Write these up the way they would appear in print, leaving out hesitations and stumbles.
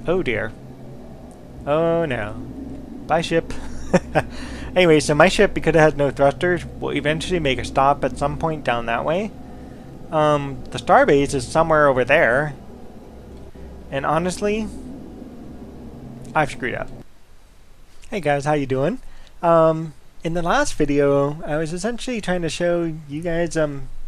Oh dear. Oh no. Bye ship. Anyway, so my ship, because it has no thrusters, will eventually make a stop at some point down that way. The starbase is somewhere over there. And honestly, I've screwed up. Hey guys, how you doing? In the last video, I was essentially trying to show you guys,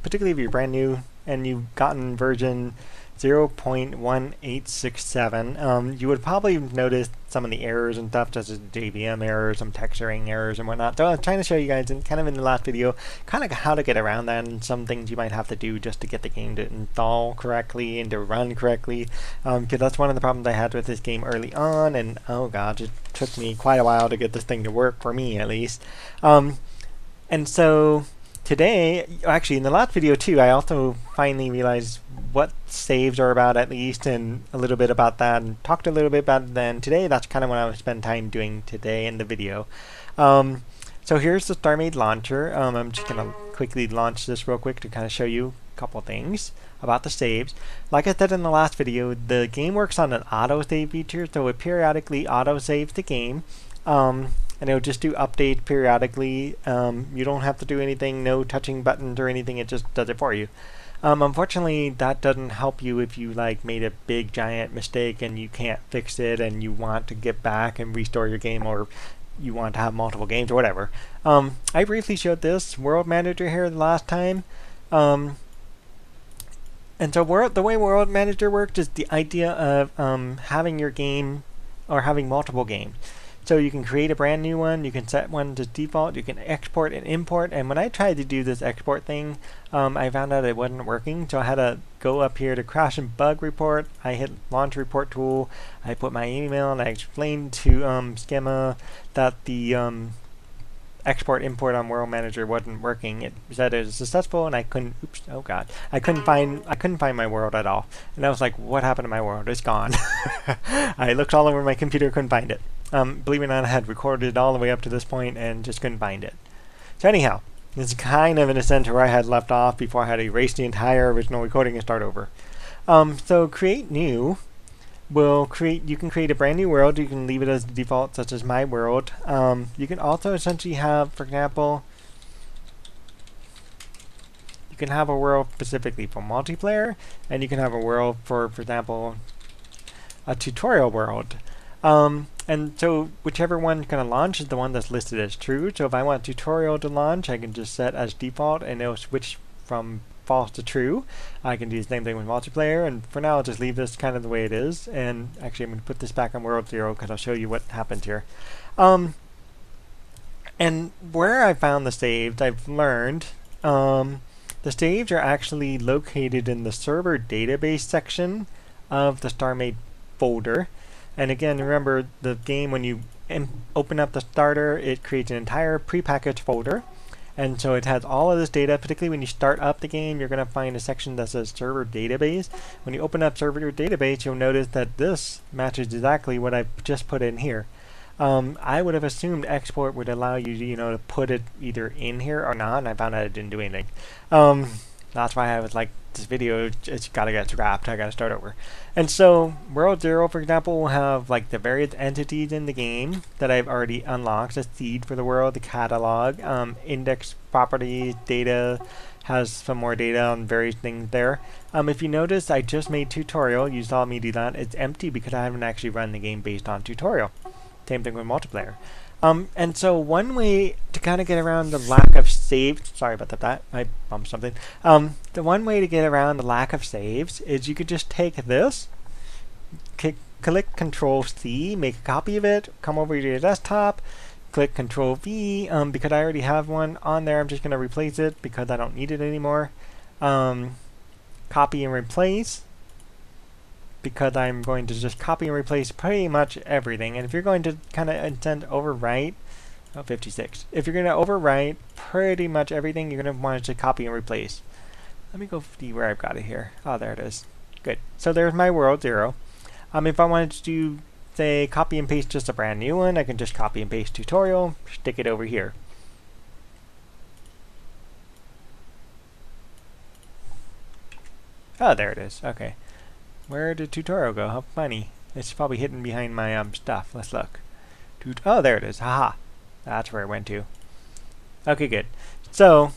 particularly if you're brand new and you've gotten version 0.1867, you would probably notice some of the errors and stuff, such as JVM errors, some texturing errors and whatnot. So I was trying to show you guys, kind of in the last video, kind of how to get around that and some things you might have to do just to get the game to install correctly and to run correctly. Because that's one of the problems I had with this game early on, and oh god, it took me quite a while to get this thing to work, for me at least. And so today, actually in the last video too, I also finally realized what saves are about, at least, and a little bit about that, and talked a little bit about it then. Today, that's kind of what I would spend time doing today in the video. So here's the Starmade launcher. I'm just going to quickly launch this real quick to kind of show you a couple things about the saves. Like I said in the last video, the game works on an autosave feature, so it periodically autosaves the game. And it'll just do updates periodically. You don't have to do anything, no touching buttons or anything, it just does it for you. Unfortunately, that doesn't help you if you made a big giant mistake and you can't fix it and you want to get back and restore your game, or you want to have multiple games or whatever. I briefly showed this World Manager here the last time. And so the way World Manager works is the idea of having your game, or having multiple games. So you can create a brand new one, you can set one to default, you can export and import, and when I tried to do this export thing, I found out it wasn't working, so I had to go up here to crash and bug report. I hit launch report tool, I put my email, and I explained to Schema that the export import on World Manager wasn't working. It said it was successful, and I couldn't. Oops! Oh god! I couldn't find my world at all, and I was like, "What happened to my world? It's gone." I looked all over my computer, couldn't find it. Believe it or not, I had recorded it all the way up to this point and just couldn't find it. So anyhow, it's kind of in a sense where I had left off before I had to erase the entire original recording and start over. So create new. You can create a brand new world. You can leave it as the default, such as my world. You can also essentially have, for example, you can have a world specifically for multiplayer, and you can have a world for example, a tutorial world. And so whichever one's going to launch is the one that's listed as true. So if I want tutorial to launch, I can just set as default, and it'll switch from false to true. I can do the same thing with multiplayer, and for now I'll just leave this kind of the way it is. And actually I'm going to put this back on World 0 because I'll show you what happens here. And where I found the saves, I've learned the saves are actually located in the server database section of the Starmade folder. And again, remember, the game, when you open up the starter, it creates an entire prepackaged folder. And so it has all of this data. Particularly when you start up the game, you're going to find a section that says server database. When you open up server database, you'll notice that this matches exactly what I've just put in here. I would have assumed export would allow you, to put it either in here or not, and I found out it didn't do anything. That's why I was like, this video, it's got to get scrapped, I got to start over. And so World 0, for example, will have the various entities in the game that I've already unlocked. The seed for the world, the catalog, index properties, data, has some more data on various things there. If you notice, I just made tutorial. You saw me do that. It's empty because I haven't actually run the game based on tutorial. Same thing with multiplayer. And so one way to kind of get around the lack of saves, sorry about that, I bumped something. The one way to get around the lack of saves is you could just take this, click Control C, make a copy of it, come over to your desktop, click Control V. Because I already have one on there, I'm just going to replace it because I don't need it anymore. Copy and replace, because I'm going to just copy and replace pretty much everything. And if you're going to kind of intend to overwrite, 56. If you're going to overwrite pretty much everything, you're going to want to copy and replace. Let me go see where I've got it here. Oh, there it is. Good. So there's my World 0. If I wanted to do, say, copy and paste just a brand new one, I can just copy and paste tutorial, stick it over here. Oh, there it is. Okay. Where did tutorial go? How funny. It's probably hidden behind my stuff. Let's look. Oh, there it is. Haha. That's where it went to. Okay, good. So,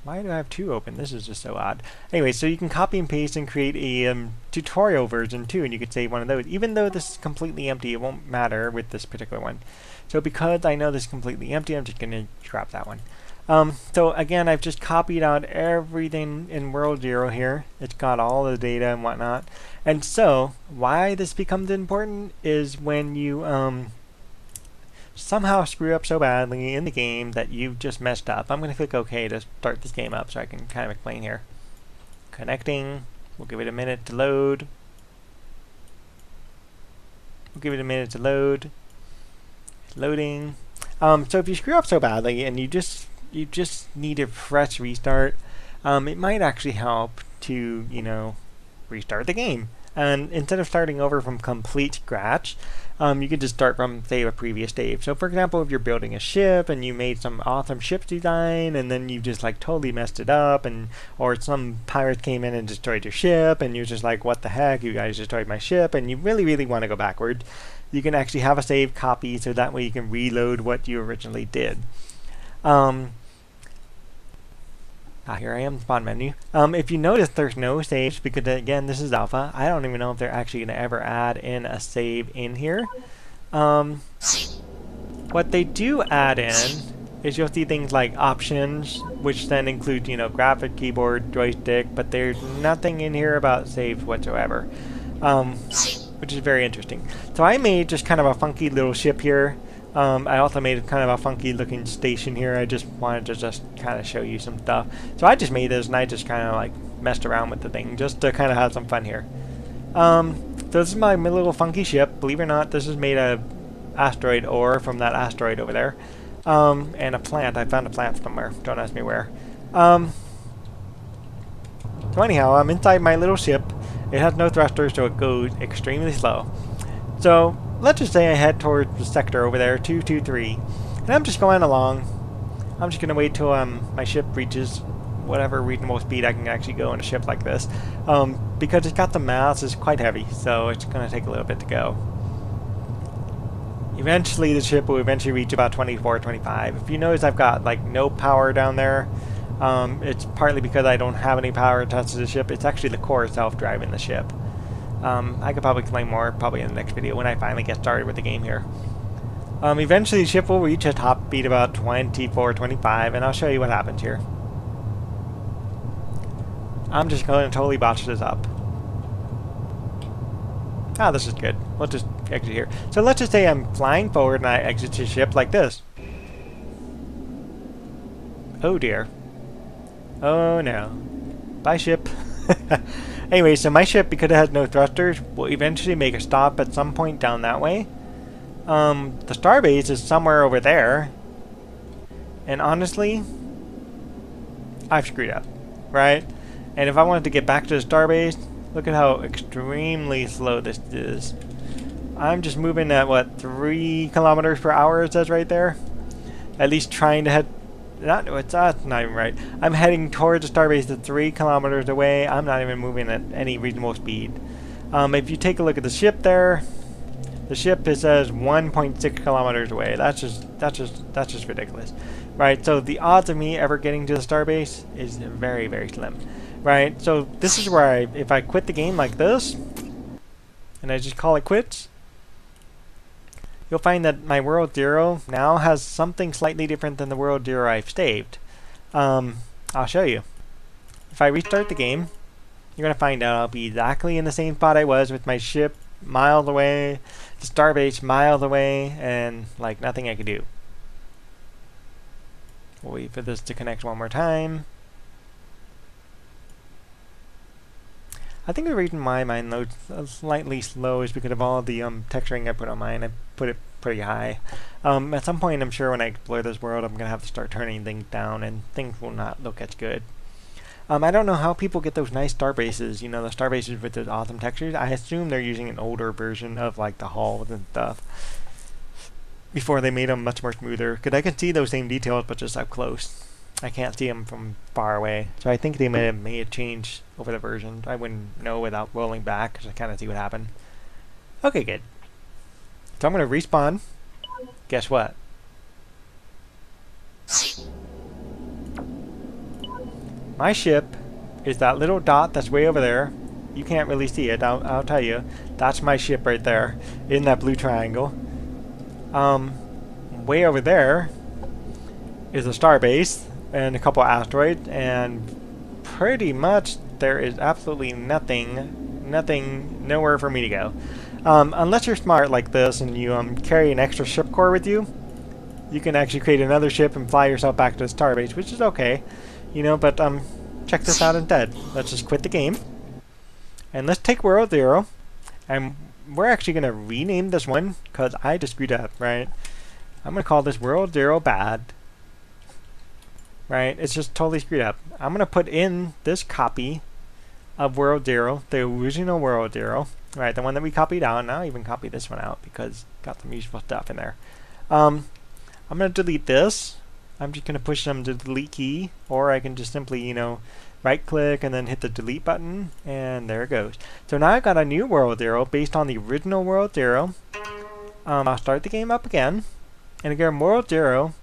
why do I have two open? This is just so odd. Anyway, so you can copy and paste and create a tutorial version too, and you could save one of those. Even though this is completely empty, it won't matter with this particular one. So because I know this is completely empty, I'm just going to drop that one. So again, I've just copied out everything in World Zero here. It's got all the data and whatnot. And so, why this becomes important is when you somehow screw up so badly in the game that you've just messed up. I'm going to click OK to start this game up so I can kind of explain here. Connecting. We'll give it a minute to load. We'll give it a minute to load. It's loading. So if you screw up so badly and you just need a fresh restart, it might actually help to, restart the game. And instead of starting over from complete scratch, you can just start from, say, a previous stage. So for example, if you're building a ship and you made some awesome ship design and then you just like totally messed it up, or some pirates came in and destroyed your ship and you're just like, what the heck, you guys destroyed my ship, and you really, really want to go backward, you can actually have a save copy so that way you can reload what you originally did. Here I am, spawn menu. If you notice, there's no saves because, again, this is alpha. I don't even know if they're actually going to ever add in a save in here. What they do add in is you'll see things like options, which then include, graphic, keyboard, joystick, but there's nothing in here about saves whatsoever, which is very interesting. So I made just kind of a funky little ship here. I also made kind of a funky looking station here. I just wanted to just kind of show you some stuff. So I just made this and I just kind of like messed around with the thing just to kind of have some fun here. So this is my little funky ship. Believe it or not, this is made of asteroid ore from that asteroid over there. And a plant. I found a plant somewhere. Don't ask me where. So anyhow, I'm inside my little ship. It has no thrusters, so it goes extremely slow. So let's just say I head towards the sector over there, 223, and I'm just going along. I'm just going to wait till my ship reaches whatever reasonable speed I can actually go in a ship like this, because it's got the mass, it's quite heavy, so it's going to take a little bit to go. Eventually the ship will eventually reach about 24, 25. If you notice, I've got like no power down there. It's partly because I don't have any power attached to the ship. It's actually the core itself driving the ship. I could probably explain more probably in the next video when I finally get started with the game here. Eventually the ship will reach a top speed about 24, 25, and I'll show you what happens here. I'm just going to totally botch this up. Ah, this is good. We'll just exit here. So let's just say I'm flying forward and I exit the ship like this. Oh dear. Oh no. Bye, ship. Anyway, so my ship, because it has no thrusters, will eventually make a stop at some point down that way. The starbase is somewhere over there. And honestly, I've screwed up, right? And if I wanted to get back to the starbase, look at how extremely slow this is. I'm just moving at, what, 3 kilometers per hour, it says right there? At least trying to head... That's not even right. I'm heading towards the starbase at 3 kilometers away. I'm not even moving at any reasonable speed. If you take a look at the ship there, the ship, it says 1.6 kilometers away. That's just ridiculous, right? So the odds of me ever getting to the starbase is very, very slim, right? So this is where if I quit the game like this, and I just call it quits, you'll find that my World Zero now has something slightly different than the World Zero I've saved. I'll show you. If I restart the game, you're going to find out I'll be exactly in the same spot I was with my ship miles away, the starbase miles away, and like nothing I could do. We'll wait for this to connect one more time. I think the reason why mine loads slightly slow is because of all the texturing I put on mine. I put it pretty high. At some point, I'm sure when I explore this world, I'm going to have to start turning things down, and things will not look as good. I don't know how people get those nice star bases, the star bases with those awesome textures. I assume they're using an older version of like the hulls and stuff before they made them much more smoother, because I can see those same details but just up close. I can't see them from far away. So I think they may have made a change over the version. I wouldn't know without rolling back because I kind of see what happened. Okay, good. So I'm going to respawn. Guess what? My ship is that little dot that's way over there. You can't really see it, I'll tell you. That's my ship right there in that blue triangle. Way over there is a starbase and a couple asteroids, and pretty much there is absolutely nowhere for me to go. Unless you're smart like this and you carry an extra ship core with you, you can actually create another ship and fly yourself back to the starbase, which is okay, you know. But check this out instead. Let's just quit the game, and let's take World 0, and we're actually going to rename this one because I just screwed up, right? I'm going to call this World 0 bad. Right? It's just totally screwed up. I'm going to put in this copy of World 0, the original World 0, right? The one that we copied out, and I'll even copy this one out because it's got some useful stuff in there. I'm going to delete this. I'm just going to push them to the delete key, or I can just simply, you know, right click and then hit the delete button, and there it goes. So now I've got a new World 0 based on the original World 0. I'll start the game up again, and again, World 0.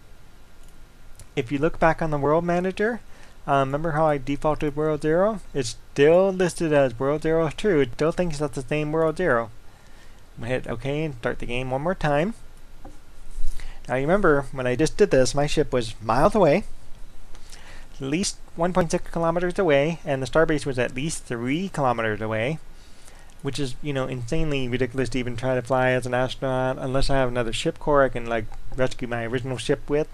If you look back on the World Manager, remember how I defaulted World 0? It's still listed as World 0 true. It still thinks that's the same World 0. I'm going to hit OK and start the game one more time. Now you remember, when I just did this, my ship was miles away, at least 1.6 kilometers away, and the starbase was at least 3 kilometers away, which is, you know, insanely ridiculous to even try to fly as an astronaut unless I have another ship core I can, like, rescue my original ship with.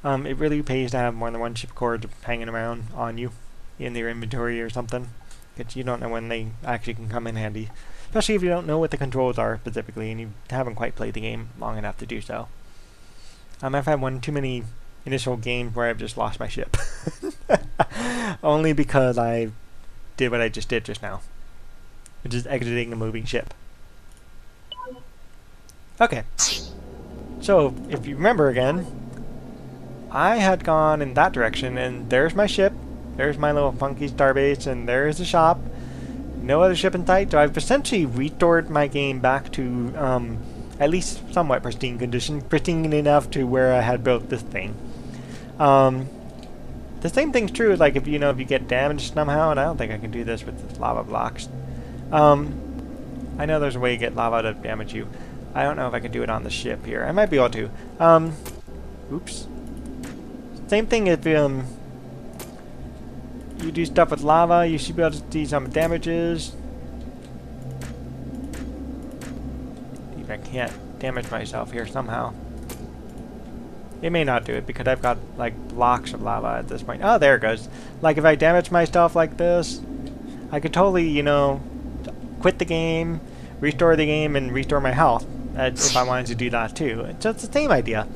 It really pays to have more than one ship core hanging around on you in your inventory or something, because you don't know when they actually can come in handy, especially if you don't know what the controls are specifically and you haven't quite played the game long enough to do so. I've had one too many initial games where I've just lost my ship. Only because I did what I just did just now, which is exiting a moving ship. Okay, so if you remember again, I had gone in that direction, and there's my ship, there's my little funky starbase, and there's the shop. No other ship in sight, so I've essentially restored my game back to at least somewhat pristine condition, pristine enough to where I had built this thing. The same thing's true, like if you get damaged somehow, and I don't think I can do this with the lava blocks. I know there's a way to get lava to damage you. I don't know if I can do it on the ship here. I might be able to. Oops. Same thing if you do stuff with lava, you should be able to see some damages. See if I can't damage myself here somehow. It may not do it because I've got like blocks of lava at this point. Oh, there it goes. Like if I damage myself like this, I could totally, quit the game, restore the game, and restore my health if I wanted to do that too. So it's the same idea.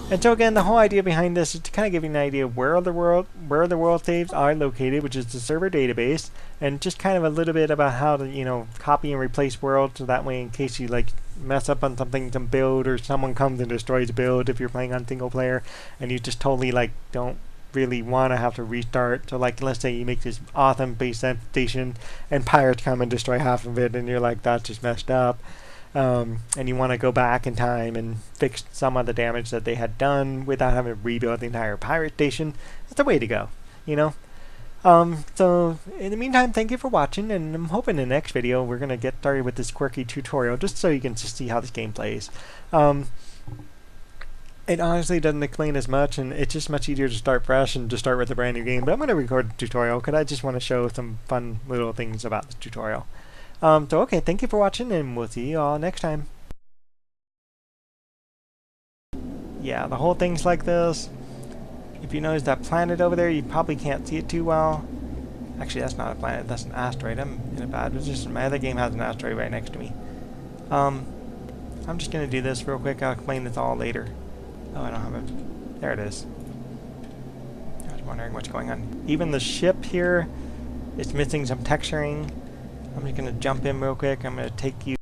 And so again, the whole idea behind this is to kind of give you an idea of where the world saves are located, which is the server database, and just kind of a little bit about how to copy and replace worlds, so that way in case you like mess up on something to build or someone comes and destroys a build if you're playing on single player and you just totally like don't really want to have to restart. So like let's say you make this awesome base station and pirates come and destroy half of it and you're like, that's just messed up. And you want to go back in time and fix some of the damage that they had done without having to rebuild the entire pirate station. It's the way to go, So in the meantime, thank you for watching, and I'm hoping in the next video we're going to get started with this quirky tutorial just so you can just see how this game plays. It honestly doesn't explain as much, and it's just much easier to start fresh and just start with a brand new game, but I'm going to record a tutorial because I just want to show some fun little things about the tutorial. So okay, thank you for watching, and we'll see you all next time. Yeah, the whole thing's like this. If you notice that planet over there, you probably can't see it too well. Actually, that's not a planet, that's an asteroid. I'm in a bad position. My other game has an asteroid right next to me. I'm just going to do this real quick. I'll explain this all later. Oh, I don't have it. There it is. I was wondering what's going on. Even the ship here is missing some texturing. I'm just going to jump in real quick. I'm going to take you